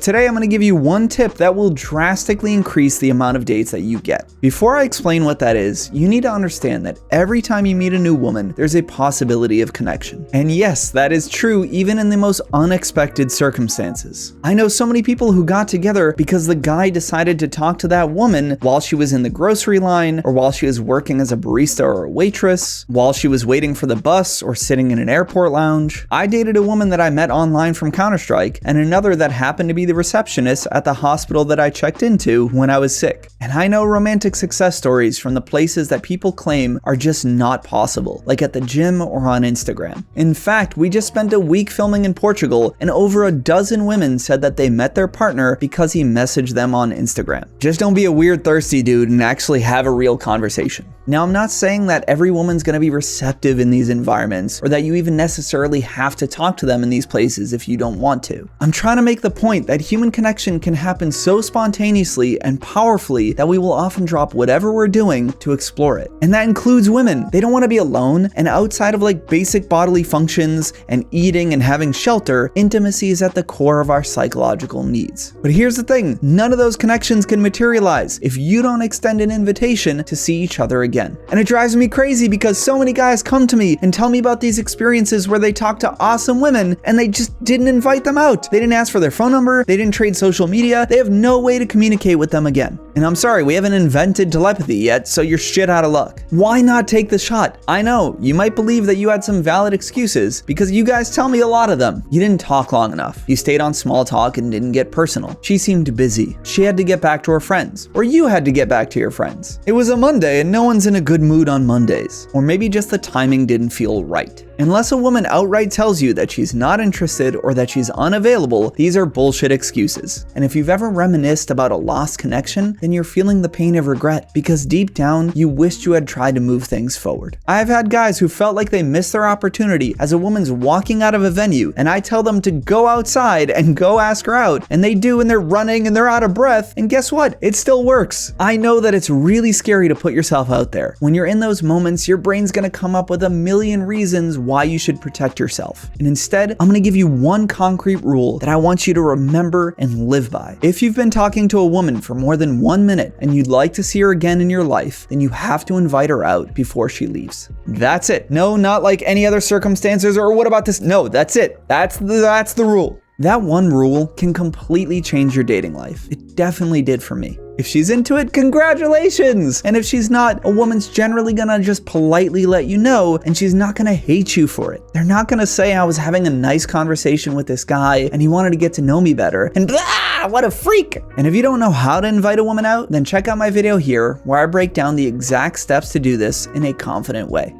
today I'm going to give you one tip that will drastically increase the amount of dates that you get. Before I explain what that is, you need to understand that every time you meet a new woman, there's a possibility of connection. And yes, that is true even in the most unexpected circumstances. I know so many people who got together because the guy decided to talk to that woman while she was in the grocery line, or while she was working as a barista or a waitress, while she was waiting for the bus or sitting in an airport lounge. I dated a woman that I met online from Counter-Strike, and another that happened to be the receptionist at the hospital that I checked into when I was sick. And I know romantic success stories from the places that people claim are just not possible, like at the gym or on Instagram. In fact, we just spent a week filming in Portugal, and over a dozen women said that they met their partner because he messaged them on Instagram. Just don't be a weird thirsty dude and actually have a real conversation. Now, I'm not saying that every woman's gonna be receptive in these environments, or that you even necessarily have to talk to them in these places if you don't want to. I'm trying to make the point that human connection can happen so spontaneously and powerfully that we will often drop whatever we're doing to explore it. And that includes women. They don't want to be alone, and outside of like basic bodily functions and eating and having shelter, intimacy is at the core of our psychological needs. But here's the thing, none of those connections can materialize if you don't extend an invitation to see each other again. And it drives me crazy because so many guys come to me and tell me about these experiences where they talk to awesome women and they just didn't invite them out. They didn't ask for their phone number, they didn't trade social media, they have no way to communicate with them again. And I'm sorry, we haven't invented telepathy yet, so you're shit out of luck. Why not take the shot? I know, you might believe that you had some valid excuses because you guys tell me a lot of them. You didn't talk long enough. You stayed on small talk and didn't get personal. She seemed busy. She had to get back to her friends. Or you had to get back to your friends. It was a Monday and no one's in a good mood on Mondays. Or maybe just the timing didn't feel right. Unless a woman outright tells you that she's not interested or that she's unavailable, these are bullshit excuses. And if you've ever reminisced about a lost connection, then you're feeling the pain of regret because deep down, you wished you had tried to move things forward. I've had guys who felt like they missed their opportunity as a woman's walking out of a venue, and I tell them to go outside and go ask her out, and they do, and they're running and they're out of breath, and guess what? It still works. I know that it's really scary to put yourself out there. When you're in those moments, your brain's gonna come up with a million reasons why you should protect yourself. And instead, I'm gonna give you one concrete rule that I want you to remember and live by. If you've been talking to a woman for more than 1 minute and you'd like to see her again in your life, then you have to invite her out before she leaves. That's it. No, not like any other circumstances or what about this? No, that's it. That's the rule. That one rule can completely change your dating life. It definitely did for me. If she's into it, congratulations! And if she's not, a woman's generally gonna just politely let you know, and she's not gonna hate you for it. They're not gonna say I was having a nice conversation with this guy and he wanted to get to know me better, and blah, what a freak! And if you don't know how to invite a woman out, then check out my video here where I break down the exact steps to do this in a confident way.